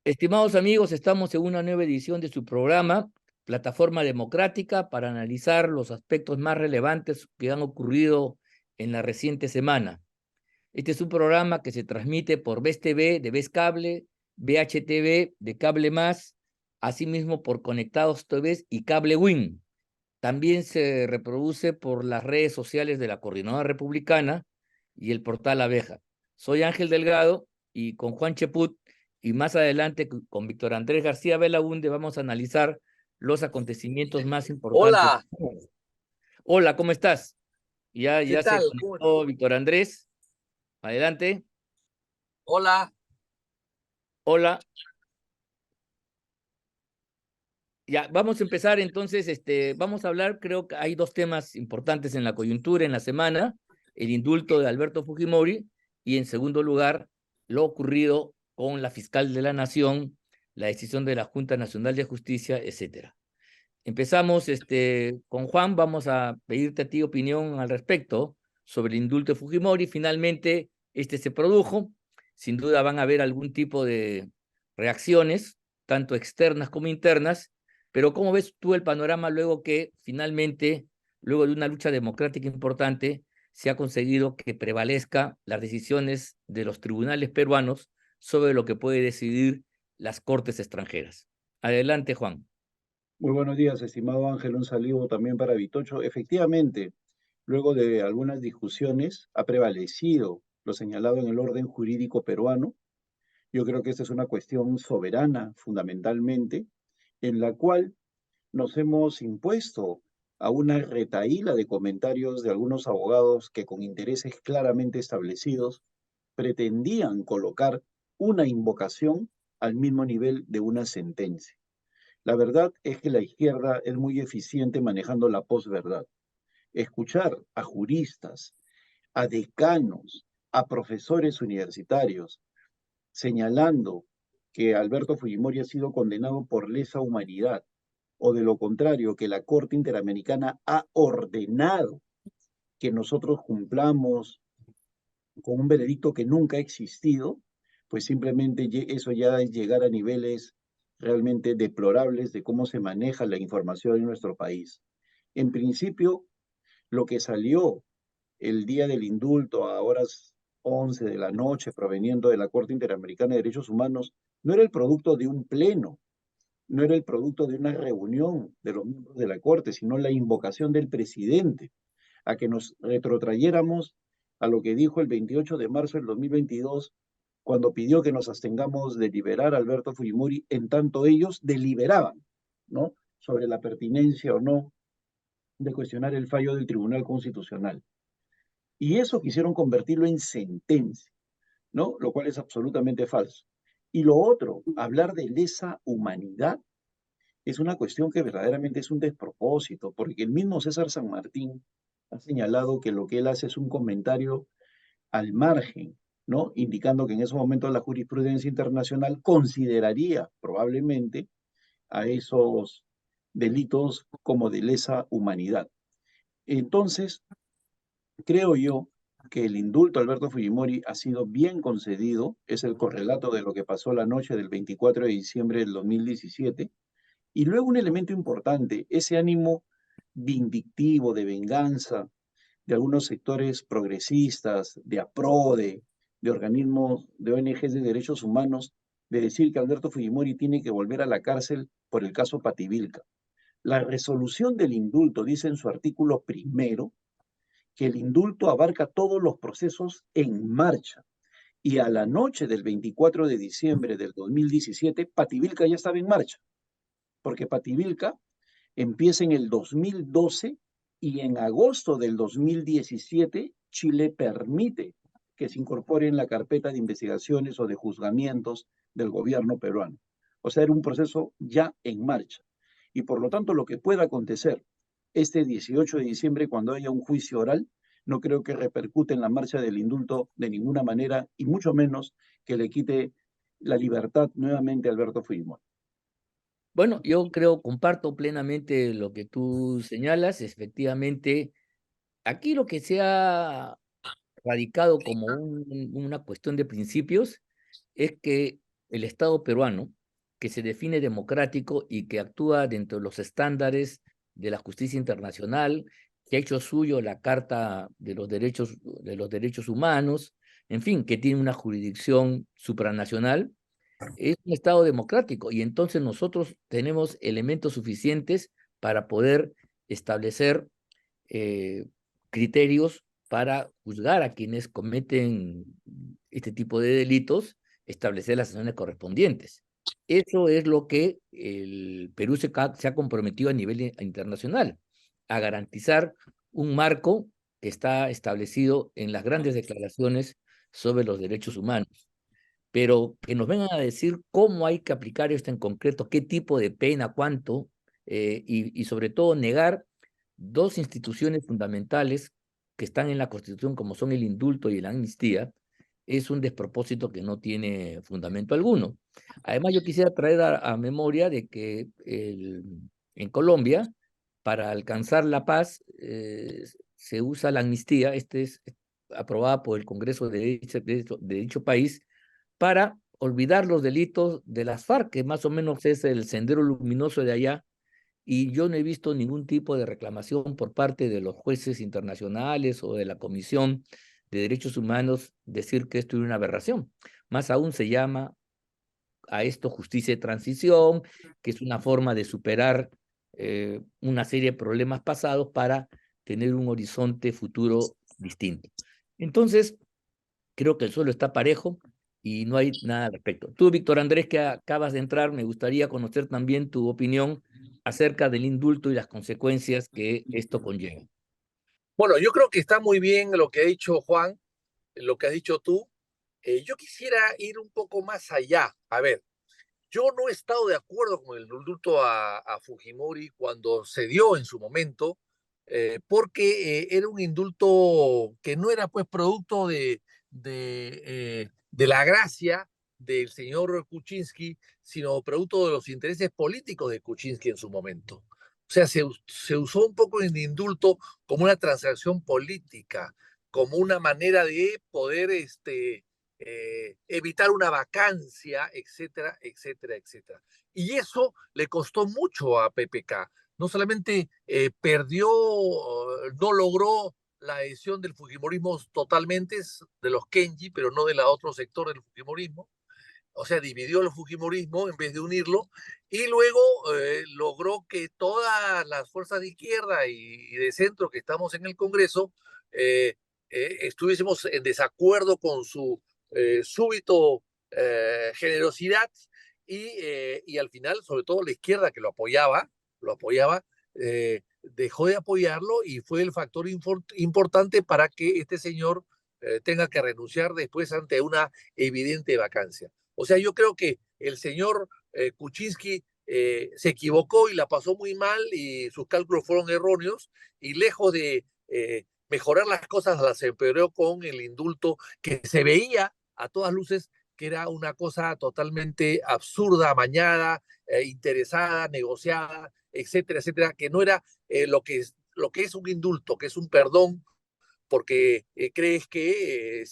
Estimados amigos, estamos en una nueva edición de su programa, Plataforma Democrática, para analizar los aspectos más relevantes que han ocurrido en la reciente semana. Este es un programa que se transmite por VES TV de VES Cable, VHTV de Cable Más, asimismo por Conectados TV y Cable Win. También se reproduce por las redes sociales de la Coordinadora Republicana y el portal Abeja. Soy Ángel Delgado y con Juan Cheput y más adelante con Víctor Andrés García Belaúnde vamos a analizar los acontecimientos más importantes. Hola, Hola, ¿cómo estás? ¿qué Ya se tal? conectó Víctor Andrés. Adelante. Hola, Hola. Ya, vamos a empezar entonces, vamos a hablar, creo que hay dos temas importantes en la coyuntura en la semana, el indulto de Alberto Fujimori y en segundo lugar, lo ocurrido con la fiscal de la Nación, la decisión de la Junta Nacional de Justicia, etcétera. Empezamos con Juan, vamos a pedirte a ti opinión al respecto sobre el indulto de Fujimori. Finalmente, se produjo. Sin duda van a haber algún tipo de reacciones, tanto externas como internas, pero ¿cómo ves tú el panorama luego que finalmente, luego de una lucha democrática importante, se ha conseguido que prevalezca las decisiones de los tribunales peruanos sobre lo que puede decidir las cortes extranjeras? Adelante, Juan. Muy buenos días, estimado Ángel. Un saludo también para Vitocho. Efectivamente, luego de algunas discusiones, ha prevalecido lo señalado en el orden jurídico peruano. Yo creo que esta es una cuestión soberana, fundamentalmente, en la cual nos hemos impuesto a una retahíla de comentarios de algunos abogados que con intereses claramente establecidos pretendían colocar una invocación al mismo nivel de una sentencia. La verdad es que la izquierda es muy eficiente manejando la posverdad. Escuchar a juristas, a decanos, a profesores universitarios señalando que Alberto Fujimori ha sido condenado por lesa humanidad, o de lo contrario, que la Corte Interamericana ha ordenado que nosotros cumplamos con un veredicto que nunca ha existido, pues simplemente eso ya es llegar a niveles realmente deplorables de cómo se maneja la información en nuestro país. En principio, lo que salió el día del indulto a horas 11 de la noche proveniendo de la Corte Interamericana de Derechos Humanos no era el producto de un pleno, no era el producto de una reunión de los miembros de la Corte, sino la invocación del presidente a que nos retrotrayéramos a lo que dijo el 28 de marzo del 2022, cuando pidió que nos abstengamos de liberar a Alberto Fujimori, en tanto ellos deliberaban, ¿no?, sobre la pertinencia o no de cuestionar el fallo del Tribunal Constitucional. Y eso quisieron convertirlo en sentencia, ¿no?, lo cual es absolutamente falso. Y lo otro, hablar de lesa humanidad, es una cuestión que verdaderamente es un despropósito, porque el mismo César San Martín ha señalado que lo que él hace es un comentario al margen, ¿no?, indicando que en esos momentos la jurisprudencia internacional consideraría probablemente a esos delitos como de lesa humanidad. Entonces, creo yo que el indulto a Alberto Fujimori ha sido bien concedido, es el correlato de lo que pasó la noche del 24 de diciembre del 2017, y luego un elemento importante, ese ánimo vindictivo, de venganza, de algunos sectores progresistas, de APRODE, de organismos, de ONGs de derechos humanos, de decir que Alberto Fujimori tiene que volver a la cárcel por el caso Pativilca. La resolución del indulto dice en su artículo primero que el indulto abarca todos los procesos en marcha. Y a la noche del 24 de diciembre del 2017, Pativilca ya estaba en marcha, porque Pativilca empieza en el 2012 y en agosto del 2017 Chile permite que se incorpore en la carpeta de investigaciones o de juzgamientos del gobierno peruano. O sea, era un proceso ya en marcha. Y por lo tanto, lo que pueda acontecer este 18 de diciembre cuando haya un juicio oral, no creo que repercute en la marcha del indulto de ninguna manera, y mucho menos que le quite la libertad nuevamente a Alberto Fujimori. Bueno, yo creo, comparto plenamente lo que tú señalas. Efectivamente, aquí lo que se ha radicado como una cuestión de principios es que el Estado peruano que se define democrático y que actúa dentro de los estándares de la justicia internacional, que ha hecho suyo la Carta de los Derechos Humanos, en fin, que tiene una jurisdicción supranacional, es un Estado democrático y entonces nosotros tenemos elementos suficientes para poder establecer criterios para juzgar a quienes cometen este tipo de delitos, establecer las sanciones correspondientes. Eso es lo que el Perú se ha comprometido a nivel internacional, a garantizar un marco que está establecido en las grandes declaraciones sobre los derechos humanos. Pero que nos vengan a decir cómo hay que aplicar esto en concreto, qué tipo de pena, cuánto, y sobre todo negar dos instituciones fundamentales que están en la Constitución, como son el indulto y la amnistía, es un despropósito que no tiene fundamento alguno. Además, yo quisiera traer a memoria de que en Colombia, para alcanzar la paz, se usa la amnistía, es aprobada por el Congreso de dicho país, para olvidar los delitos de las FARC, que más o menos es el sendero luminoso de allá, y yo no he visto ningún tipo de reclamación por parte de los jueces internacionales o de la Comisión de Derechos Humanos decir que esto es una aberración. Más aún se llama a esto justicia de transición, que es una forma de superar una serie de problemas pasados para tener un horizonte futuro distinto. Entonces, creo que el suelo está parejo y no hay nada al respecto. Tú, Víctor Andrés, que acabas de entrar, me gustaría conocer también tu opinión acerca del indulto y las consecuencias que esto conlleva. Bueno, yo creo que está muy bien lo que ha dicho Juan, lo que has dicho tú. Yo quisiera ir un poco más allá. A ver, yo no he estado de acuerdo con el indulto a Fujimori cuando se dio en su momento, porque era un indulto que no era pues producto de la gracia del señor Kuczynski, sino producto de los intereses políticos de Kuczynski en su momento. O sea, se usó un poco el indulto como una transacción política, como una manera de poder evitar una vacancia, etcétera, etcétera, etcétera. Y eso le costó mucho a PPK. No solamente perdió, no logró la adhesión del Fujimorismo totalmente, de los Kenji, pero no de la otro sector del Fujimorismo. O sea, dividió el Fujimorismo en vez de unirlo, y luego logró que todas las fuerzas de izquierda y de centro que estamos en el Congreso estuviésemos en desacuerdo con su súbito generosidad, y al final, sobre todo la izquierda que lo apoyaba, dejó de apoyarlo y fue el factor importante para que este señor tenga que renunciar después ante una evidente vacancia. O sea, yo creo que el señor Kuczynski se equivocó y la pasó muy mal y sus cálculos fueron erróneos, y lejos de mejorar las cosas las empeoró con el indulto que se veía a todas luces que era una cosa totalmente absurda, amañada, interesada, negociada, etcétera, etcétera, que no era lo que es un indulto, que es un perdón porque crees que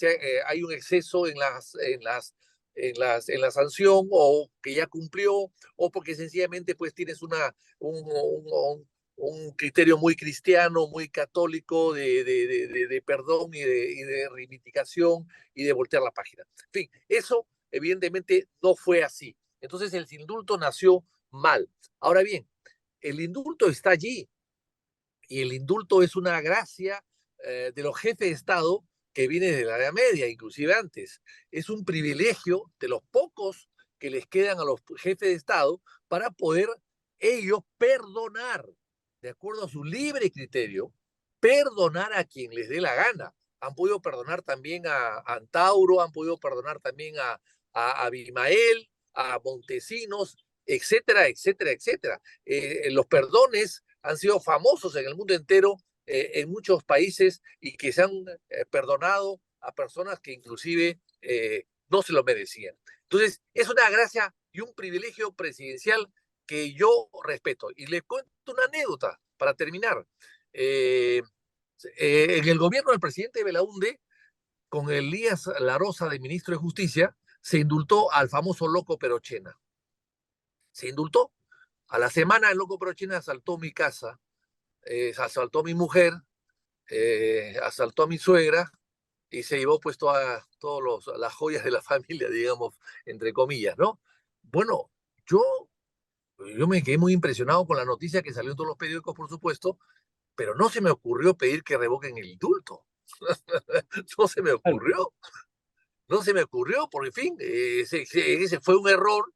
hay un exceso en la sanción, o que ya cumplió, o porque sencillamente pues tienes un criterio muy cristiano, muy católico de perdón y de reivindicación y de voltear la página. En fin, eso evidentemente no fue así. Entonces el indulto nació mal. Ahora bien, el indulto está allí, y el indulto es una gracia de los jefes de Estado que viene de la Edad Media, inclusive antes. Es un privilegio de los pocos que les quedan a los jefes de Estado para poder ellos perdonar, de acuerdo a su libre criterio, perdonar a quien les dé la gana. Han podido perdonar también a Antauro, han podido perdonar también a Abimael, a Montesinos, etcétera, etcétera, etcétera. Los perdones han sido famosos en el mundo entero, en muchos países, y que se han perdonado a personas que inclusive no se lo merecían. Entonces, es una gracia y un privilegio presidencial que yo respeto. Y les cuento una anécdota para terminar. En el gobierno del presidente Belaúnde, con Elías Larosa de ministro de Justicia, se indultó al famoso loco Perochena. Se indultó. A la semana el loco Prochina asaltó mi casa, asaltó a mi mujer, asaltó a mi suegra y se llevó pues todas las joyas de la familia, digamos, entre comillas, ¿no? Bueno, yo, yo me quedé muy impresionado con la noticia que salió en todos los periódicos, por supuesto, pero no se me ocurrió pedir que revoquen el indulto. No se me Claro. ocurrió. No se me ocurrió, porque en fin, ese fue un error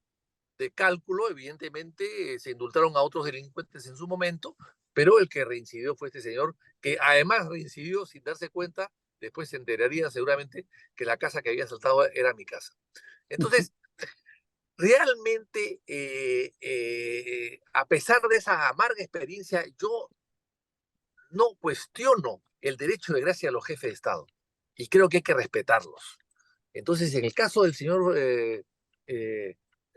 de cálculo. Evidentemente se indultaron a otros delincuentes en su momento, pero el que reincidió fue este señor, que además reincidió sin darse cuenta. Después se enteraría seguramente que la casa que había asaltado era mi casa. Entonces, realmente, a pesar de esa amarga experiencia, yo no cuestiono el derecho de gracia a los jefes de Estado y creo que hay que respetarlos. Entonces, en el caso del señor eh,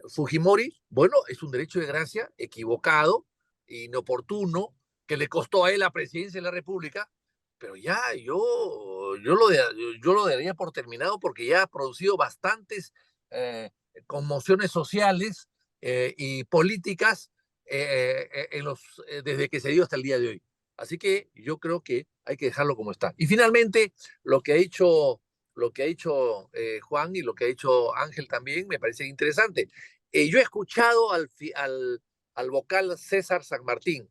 Fujimori, bueno, es un derecho de gracia equivocado, inoportuno, que le costó a él la presidencia de la República, pero ya yo lo daría por terminado porque ya ha producido bastantes eh, conmociones sociales y políticas desde que se dio hasta el día de hoy. Así que yo creo que hay que dejarlo como está. Y finalmente, lo que ha hecho Juan y lo que ha hecho Ángel también me parece interesante. Yo he escuchado al vocal César San Martín,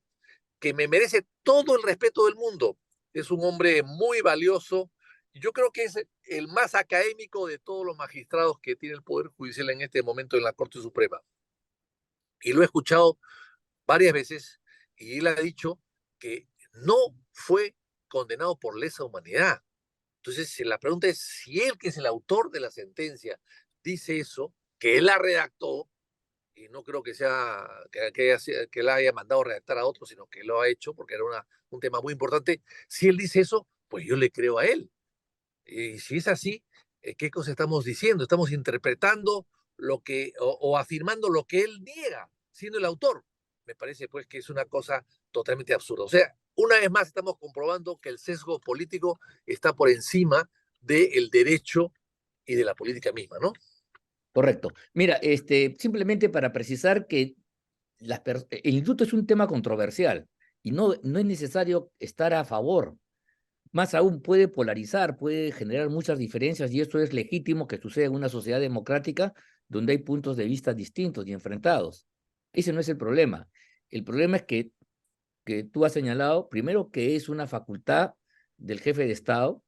que me merece todo el respeto del mundo. Es un hombre muy valioso. Yo creo que es el más académico de todos los magistrados que tiene el Poder Judicial en este momento en la Corte Suprema. Y lo he escuchado varias veces y él ha dicho que no fue condenado por lesa humanidad. Entonces, la pregunta es si él, que es el autor de la sentencia, dice eso, que él la redactó, y no creo que sea que la haya mandado a redactar a otro, sino que lo ha hecho porque era un tema muy importante. Si él dice eso, pues yo le creo a él. Y si es así, ¿qué cosa estamos diciendo? Estamos interpretando o afirmando lo que él niega, siendo el autor. Me parece pues que es una cosa totalmente absurda. O sea, una vez más estamos comprobando que el sesgo político está por encima del derecho y de la política misma, ¿no? Correcto. Mira, simplemente para precisar que el indulto es un tema controversial y no es necesario estar a favor. Más aún, puede polarizar, puede generar muchas diferencias y esto es legítimo que suceda en una sociedad democrática donde hay puntos de vista distintos y enfrentados. Ese no es el problema. El problema es que tú has señalado, primero, que es una facultad del jefe de Estado.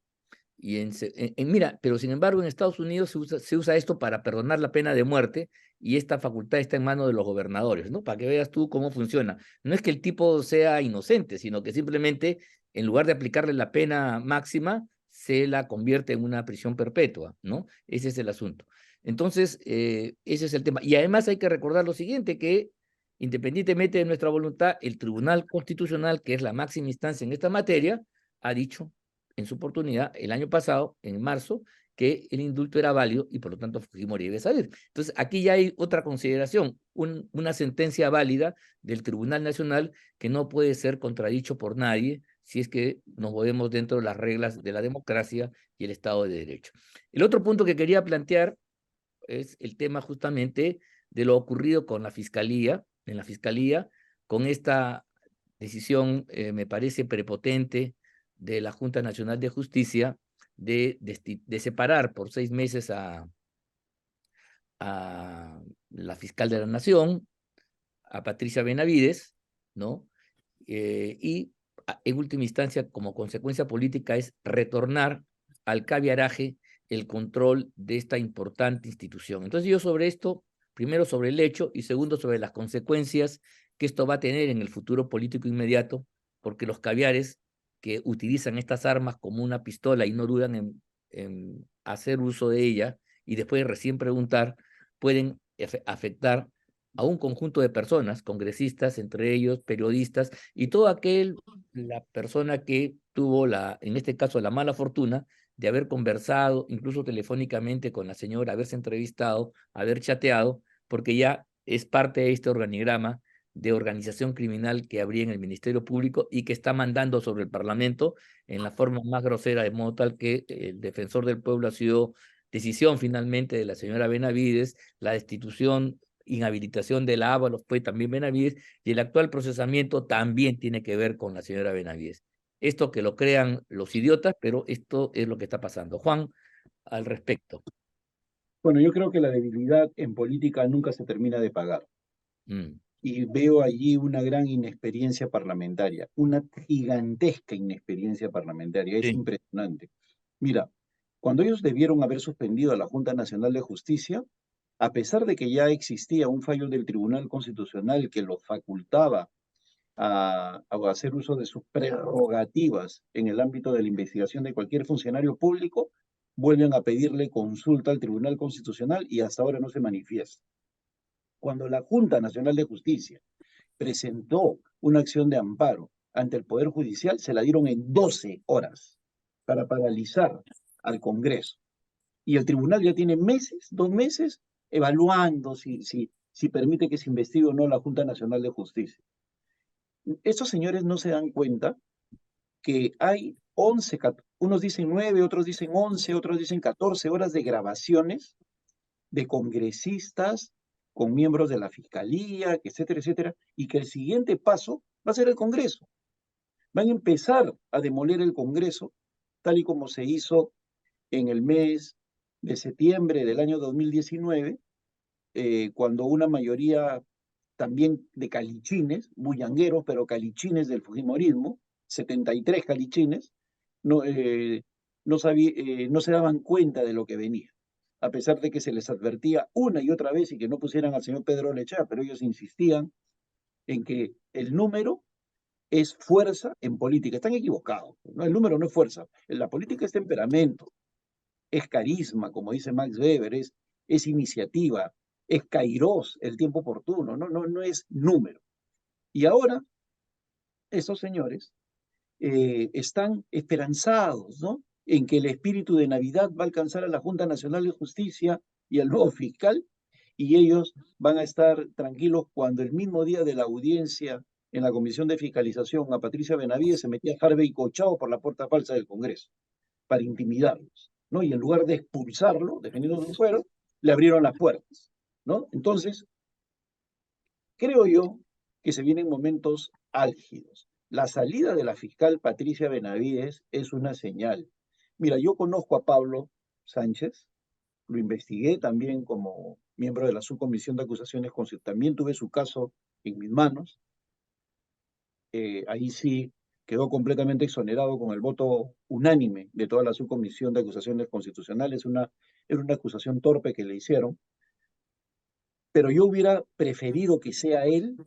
Mira, pero sin embargo en Estados Unidos se usa esto para perdonar la pena de muerte y esta facultad está en manos de los gobernadores, ¿no? Para que veas tú cómo funciona. No es que el tipo sea inocente, sino que simplemente en lugar de aplicarle la pena máxima, se la convierte en una prisión perpetua, ¿no? Ese es el asunto. Entonces, ese es el tema. Y además hay que recordar lo siguiente, que independientemente de nuestra voluntad, el Tribunal Constitucional, que es la máxima instancia en esta materia, ha dicho en su oportunidad el año pasado, en marzo, que el indulto era válido y por lo tanto Fujimori debe salir. Entonces, aquí ya hay otra consideración, una sentencia válida del Tribunal Nacional que no puede ser contradicho por nadie si es que nos movemos dentro de las reglas de la democracia y el Estado de Derecho. El otro punto que quería plantear es el tema justamente de lo ocurrido con la Fiscalía, en la Fiscalía, con esta decisión, me parece prepotente, de la Junta Nacional de Justicia de separar por 6 meses a la fiscal de la Nación, a Patricia Benavides, ¿no? Y en última instancia, como consecuencia política, es retornar al caviaraje el control de esta importante institución. Entonces yo sobre esto, primero sobre el hecho y segundo sobre las consecuencias que esto va a tener en el futuro político inmediato, porque los caviares que utilizan estas armas como una pistola y no dudan en hacer uso de ella y después recién preguntar, pueden afectar a un conjunto de personas, congresistas, entre ellos periodistas, y la persona que tuvo en este caso, la mala fortuna de haber conversado, incluso telefónicamente con la señora, haberse entrevistado, haber chateado, porque ya es parte de este organigrama de organización criminal que habría en el Ministerio Público y que está mandando sobre el Parlamento en la forma más grosera, de modo tal que el defensor del pueblo ha sido decisión finalmente de la señora Benavides, la destitución inhabilitación de la Ábalos fue también Benavides, y el actual procesamiento también tiene que ver con la señora Benavides. Esto que lo crean los idiotas, pero esto es lo que está pasando. Juan, al respecto. Bueno, yo creo que la debilidad en política nunca se termina de pagar. Mm. Y veo allí una gran inexperiencia parlamentaria, una gigantesca inexperiencia parlamentaria. Es Sí. impresionante. Mira, cuando ellos debieron haber suspendido a la Junta Nacional de Justicia, a pesar de que ya existía un fallo del Tribunal Constitucional que los facultaba a hacer uso de sus prerrogativas en el ámbito de la investigación de cualquier funcionario público, vuelven a pedirle consulta al Tribunal Constitucional y hasta ahora no se manifiesta. Cuando la Junta Nacional de Justicia presentó una acción de amparo ante el Poder Judicial, se la dieron en 12 horas para paralizar al Congreso. Y el tribunal ya tiene meses, 2 meses, evaluando si permite que se investigue o no la Junta Nacional de Justicia. Estos señores no se dan cuenta que hay 11, unos dicen 9, otros dicen 11, otros dicen 14 horas de grabaciones de congresistas con miembros de la Fiscalía, etcétera, etcétera, y que el siguiente paso va a ser el Congreso. Van a empezar a demoler el Congreso, tal y como se hizo en el mes de septiembre del año 2019, cuando una mayoría también de calichines, bullangueros, pero calichines del fujimorismo, 73 calichines, no, no se daban cuenta de lo que venía, a pesar de que se les advertía una y otra vez y que no pusieran al señor Pedro Lechea, pero ellos insistían en que el número es fuerza en política. Están equivocados, ¿no? El número no es fuerza. En la política es temperamento, es carisma, como dice Max Weber, es iniciativa, es kairos, el tiempo oportuno, no es número. Y ahora, esos señores están esperanzados, ¿no?, en que el espíritu de Navidad va a alcanzar a la Junta Nacional de Justicia y al nuevo fiscal, y ellos van a estar tranquilos cuando el mismo día de la audiencia en la Comisión de Fiscalización a Patricia Benavides se metía Harvey Cochao por la puerta falsa del Congreso para intimidarlos, ¿no? Y en lugar de expulsarlo, defendiendo su fuero, le abrieron las puertas, ¿no? Entonces, creo yo que se vienen momentos álgidos. La salida de la fiscal Patricia Benavides es una señal. Mira, yo conozco a Pablo Sánchez, lo investigué también como miembro de la subcomisión de acusaciones, también tuve su caso en mis manos. Ahí sí quedó completamente exonerado con el voto unánime de toda la subcomisión de acusaciones constitucionales. Era una acusación torpe que le hicieron, pero yo hubiera preferido que sea él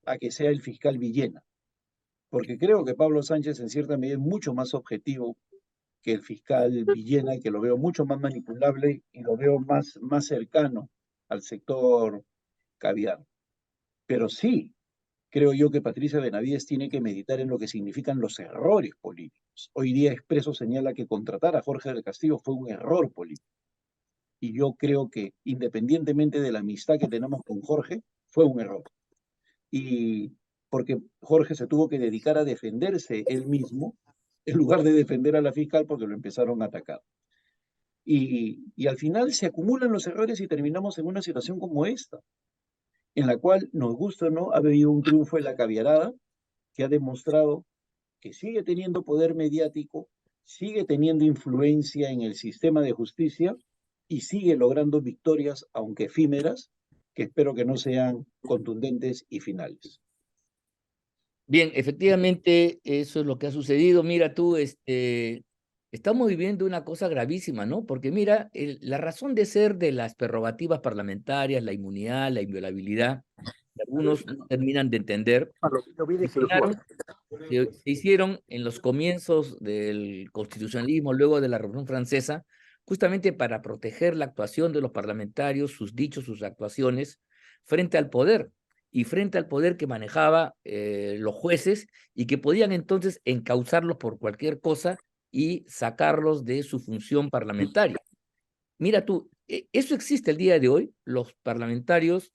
a que sea el fiscal Villena, porque creo que Pablo Sánchez en cierta medida es mucho más objetivo que el fiscal Villena, que lo veo mucho más manipulable y lo veo más cercano al sector caviar. Pero sí, creo yo que Patricia Benavides tiene que meditar en lo que significan los errores políticos. Hoy día Expreso señala que contratar a Jorge del Castillo fue un error político. Y yo creo que, independientemente de la amistad que tenemos con Jorge, fue un error. Y porque Jorge se tuvo que dedicar a defenderse él mismo, en lugar de defender a la fiscal, porque lo empezaron a atacar. Y al final se acumulan los errores y terminamos en una situación como esta, en la cual, nos gusta o no, ha habido un triunfo de la caviarada, que ha demostrado que sigue teniendo poder mediático, sigue teniendo influencia en el sistema de justicia y sigue logrando victorias, aunque efímeras, que espero que no sean contundentes y finales. Bien, efectivamente, eso es lo que ha sucedido. Mira tú, estamos viviendo una cosa gravísima, ¿no? Porque mira, la razón de ser de las prerrogativas parlamentarias, la inmunidad, la inviolabilidad, algunos no terminan de entender. Se hicieron en los comienzos del constitucionalismo, luego de la Revolución Francesa, justamente para proteger la actuación de los parlamentarios, sus dichos, sus actuaciones, frente al poder, y frente al poder que manejaba los jueces, y que podían entonces encauzarlos por cualquier cosa y sacarlos de su función parlamentaria. Mira tú, eso existe el día de hoy. Los parlamentarios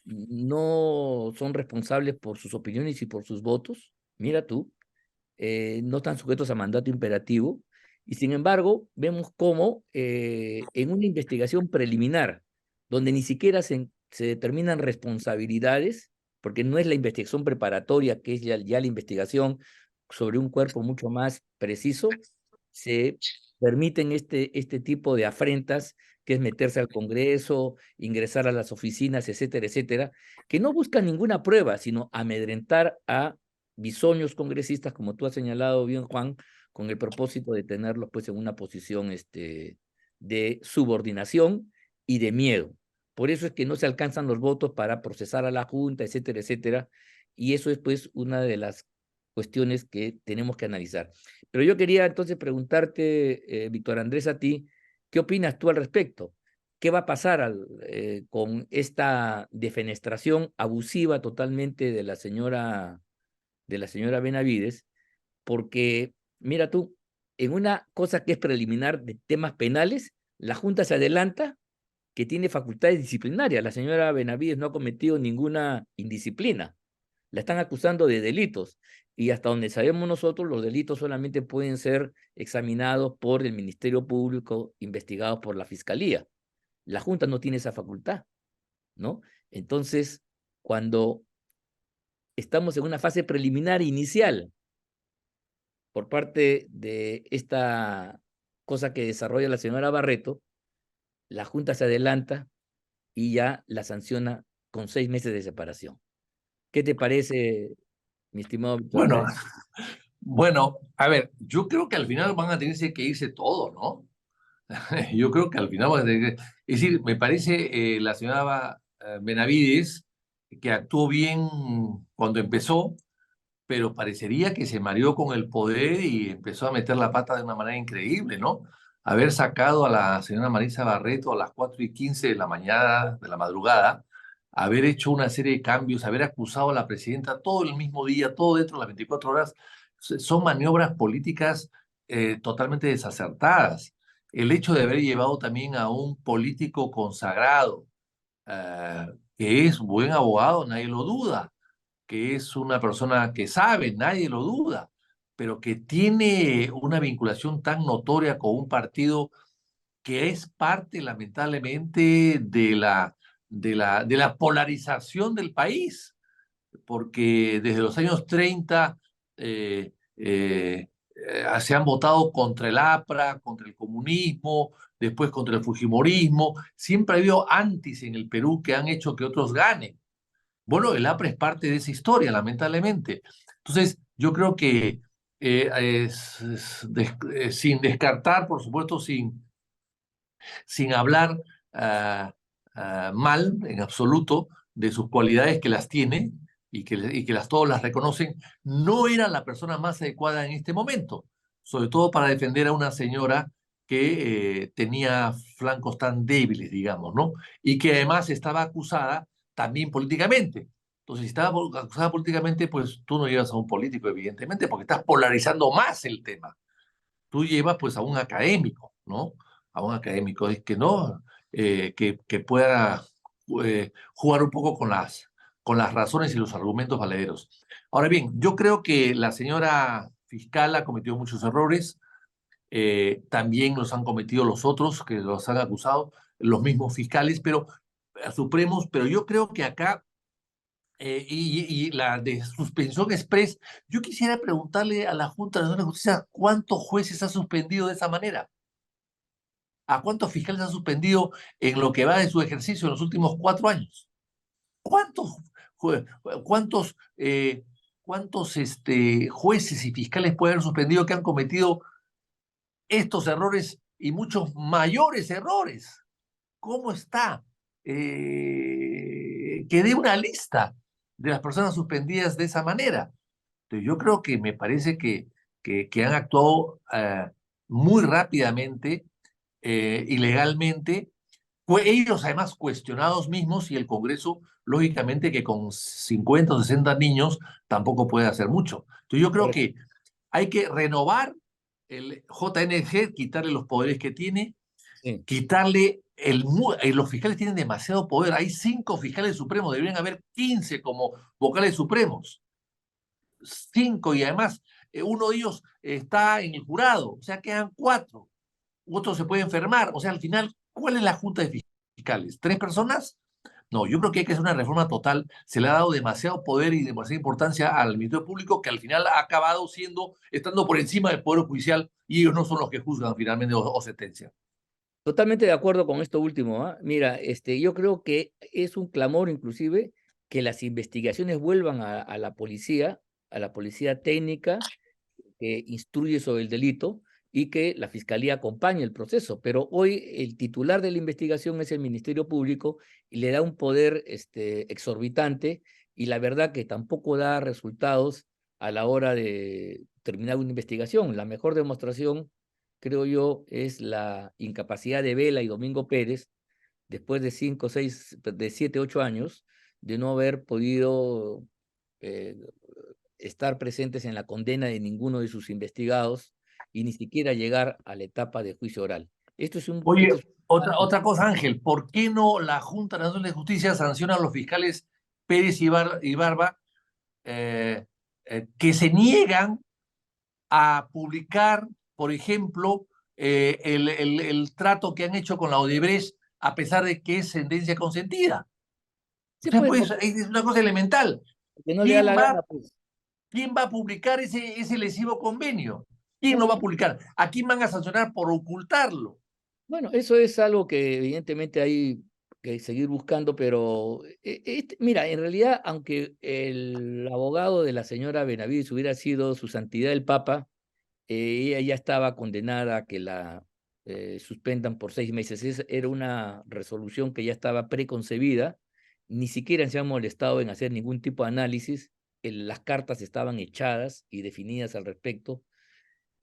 no son responsables por sus opiniones y por sus votos. Mira tú, no están sujetos a mandato imperativo, y sin embargo vemos cómo en una investigación preliminar, donde ni siquiera se determinan responsabilidades, porque no es la investigación preparatoria, que es ya la investigación sobre un cuerpo mucho más preciso, se permiten este tipo de afrentas, que es meterse al Congreso, ingresar a las oficinas, etcétera, etcétera, que no buscan ninguna prueba, sino amedrentar a bisoños congresistas, como tú has señalado bien, Juan, con el propósito de tenerlos pues en una posición de subordinación y de miedo. Por eso es que no se alcanzan los votos para procesar a la Junta, etcétera, etcétera, y eso es pues una de las cuestiones que tenemos que analizar. Pero yo quería entonces preguntarte, Víctor Andrés, a ti, ¿qué opinas tú al respecto? ¿Qué va a pasar con esta defenestración abusiva totalmente de la señora Benavides? Porque, mira tú, en una cosa que es preliminar de temas penales, la Junta se adelanta que tiene facultades disciplinarias. La señora Benavides no ha cometido ninguna indisciplina. La están acusando de delitos. Y hasta donde sabemos nosotros, los delitos solamente pueden ser examinados por el Ministerio Público, investigados por la Fiscalía. La Junta no tiene esa facultad, ¿no? Entonces, cuando estamos en una fase preliminar inicial por parte de esta cosa que desarrolla la señora Barreto, la Junta se adelanta y ya la sanciona con 6 meses de separación. ¿Qué te parece, mi estimado Víctor Bueno, Andrés? bueno, a ver, yo creo que al final van a tener que irse todos, ¿no? Yo creo que al final van a tener que... Es decir, me parece la señora Benavides que actuó bien cuando empezó, pero parecería que se mareó con el poder y empezó a meter la pata de una manera increíble, ¿no? Haber sacado a la señora Marisa Barreto a las 4:15 de la mañana, de la madrugada, haber hecho una serie de cambios, haber acusado a la presidenta todo el mismo día, todo dentro de las 24 horas, son maniobras políticas totalmente desacertadas. El hecho de haber llevado también a un político consagrado, que es buen abogado, nadie lo duda, que es una persona que sabe, nadie lo duda, pero que tiene una vinculación tan notoria con un partido que es parte, lamentablemente, de la polarización del país, porque desde los años 30 se han votado contra el APRA, contra el comunismo, después contra el fujimorismo, siempre ha habido antis en el Perú que han hecho que otros ganen. Bueno, el APRA es parte de esa historia, lamentablemente. Entonces, yo creo que sin descartar, por supuesto, sin hablar mal en absoluto de sus cualidades que las tiene y que todos las reconocen, no era la persona más adecuada en este momento, sobre todo para defender a una señora que tenía flancos tan débiles, digamos, ¿no? Y que además estaba acusada también políticamente. Entonces, si estaba acusada políticamente, pues tú no llevas a un político, evidentemente, porque estás polarizando más el tema. Tú llevas pues a un académico, ¿no? A un académico es que no, que pueda jugar un poco con las razones y los argumentos valederos. Ahora bien, yo creo que la señora fiscal ha cometido muchos errores, también los han cometido los otros que los han acusado, los mismos fiscales, pero supremos, pero yo creo que acá y la de suspensión express, yo quisiera preguntarle a la Junta Nacional de Justicia cuántos jueces ha suspendido de esa manera, a cuántos fiscales ha suspendido en lo que va de su ejercicio en los últimos 4 años. ¿Cuántos, cuántos, jueces y fiscales pueden haber suspendido que han cometido estos errores y muchos mayores errores? ¿Cómo está? Que dé una lista de las personas suspendidas de esa manera. Entonces, yo creo que me parece que han actuado muy rápidamente, ilegalmente, ellos además cuestionados mismos y el Congreso, lógicamente que con 50 o 60 niños tampoco puede hacer mucho. Entonces yo creo Correcto. que hay que renovar el JNG, quitarle los poderes que tiene, Sí. quitarle los fiscales tienen demasiado poder. Hay 5 fiscales supremos, deberían haber 15 como vocales supremos. 5 y además uno de ellos está en el jurado, o sea, quedan 4. Otro se puede enfermar, o sea, al final, ¿cuál es la junta de fiscales? ¿3 personas? No, yo creo que hay que hacer una reforma total. Se le ha dado demasiado poder y demasiada importancia al Ministerio Público que al final ha acabado estando por encima del Poder Judicial y ellos no son los que juzgan finalmente o sentencian. Totalmente de acuerdo con esto último, ¿ah? Mira, yo creo que es un clamor inclusive que las investigaciones vuelvan a la policía técnica que instruye sobre el delito y que la fiscalía acompañe el proceso. Pero hoy el titular de la investigación es el Ministerio Público y le da un poder exorbitante y la verdad que tampoco da resultados a la hora de terminar una investigación. La mejor demostración, creo yo, es la incapacidad de Vela y Domingo Pérez después de 5, 6, de 7, 8 años de no haber podido eh, estar presentes en la condena de ninguno de sus investigados y ni siquiera llegar a la etapa de juicio oral. Oye, otra cosa, Ángel, ¿por qué no la Junta Nacional de Justicia sanciona a los fiscales Pérez y Barba que se niegan a publicar, por ejemplo, el trato que han hecho con la Odebrecht a pesar de que es sentencia consentida? O Sí, sea, pues, pues es una cosa elemental. porque no le da ¿Quién la va, gana, pues. quién va a publicar ese lesivo convenio? ¿Quién lo No, va a publicar? ¿A quién van a sancionar por ocultarlo? bueno, eso es algo que evidentemente hay que seguir buscando, pero mira, en realidad, aunque el abogado de la señora Benavides hubiera sido su santidad el Papa, ella ya estaba condenada a que la suspendan por 6 meses. Era una resolución que ya estaba preconcebida, ni siquiera se han molestado en hacer ningún tipo de análisis, las cartas estaban echadas y definidas al respecto,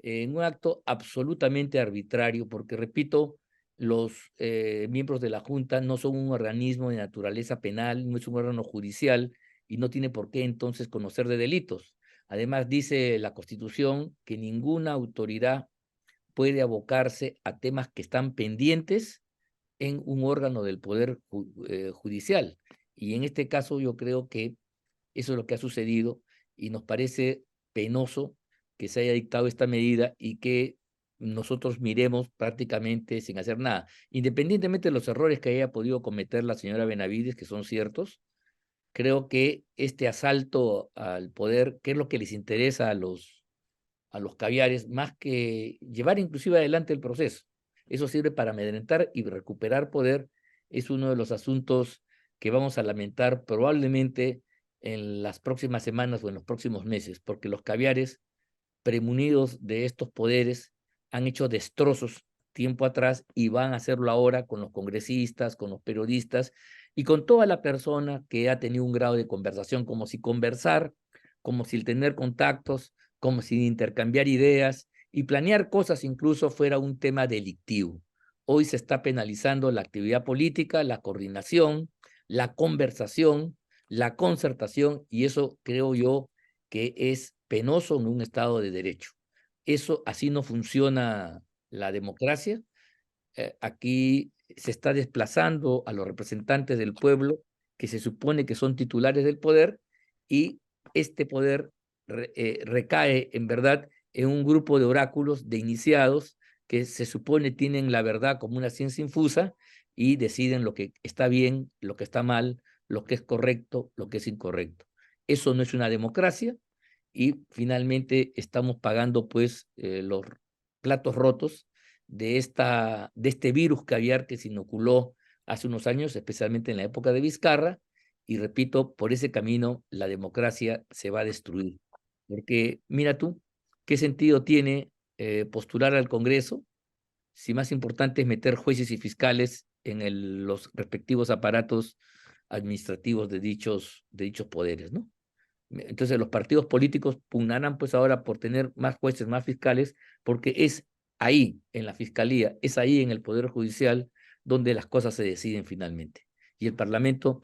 en un acto absolutamente arbitrario, porque repito, los miembros de la Junta no son un organismo de naturaleza penal, no es un órgano judicial y no tiene por qué entonces conocer de delitos. Además, dice la Constitución que ninguna autoridad puede abocarse a temas que están pendientes en un órgano del Poder Judicial. Y en este caso yo creo que eso es lo que ha sucedido y nos parece penoso que se haya dictado esta medida y que nosotros miremos prácticamente sin hacer nada. Independientemente de los errores que haya podido cometer la señora Benavides, que son ciertos, creo que este asalto al poder, que es lo que les interesa a los caviares, más que llevar inclusive adelante el proceso. Eso sirve para amedrentar y recuperar poder. Es uno de los asuntos que vamos a lamentar probablemente en las próximas semanas o en los próximos meses, porque los caviares, premunidos de estos poderes, han hecho destrozos tiempo atrás y van a hacerlo ahora con los congresistas, con los periodistas y con toda la persona que ha tenido un grado de conversación, como si conversar, como si el tener contactos, como si intercambiar ideas y planear cosas incluso fuera un tema delictivo. Hoy se está penalizando la actividad política, la coordinación, la conversación, la concertación, y eso creo yo que es penoso en un Estado de Derecho. Eso así no funciona la democracia. Aquí se está desplazando a los representantes del pueblo que se supone que son titulares del poder y este poder recae en verdad en un grupo de oráculos, de iniciados que se supone tienen la verdad como una ciencia infusa y deciden lo que está bien, lo que está mal, lo que es correcto, lo que es incorrecto. Eso no es una democracia y finalmente estamos pagando pues los platos rotos de este virus caviar que se inoculó hace unos años, especialmente en la época de Vizcarra, y repito, por ese camino la democracia se va a destruir. Porque mira tú, ¿qué sentido tiene postular al Congreso si más importante es meter jueces y fiscales en los respectivos aparatos administrativos de dichos poderes, ¿no? Entonces los partidos políticos pugnarán pues ahora por tener más jueces, más fiscales, porque es ahí, en la fiscalía, es ahí en el Poder Judicial donde las cosas se deciden finalmente. Y el Parlamento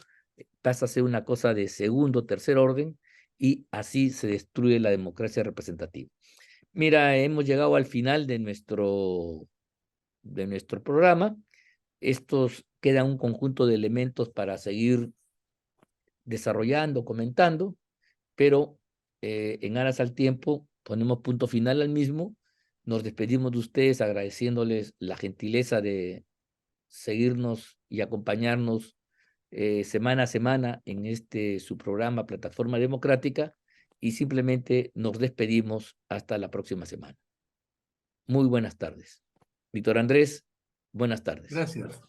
pasa a ser una cosa de segundo, tercer orden, y así se destruye la democracia representativa. Mira, hemos llegado al final de nuestro programa. Estos quedan un conjunto de elementos para seguir desarrollando, comentando, pero en aras al tiempo ponemos punto final al mismo. Nos despedimos de ustedes agradeciéndoles la gentileza de seguirnos y acompañarnos semana a semana en su programa Plataforma Democrática, y simplemente nos despedimos hasta la próxima semana. Muy buenas tardes. Víctor Andrés, buenas tardes. Gracias.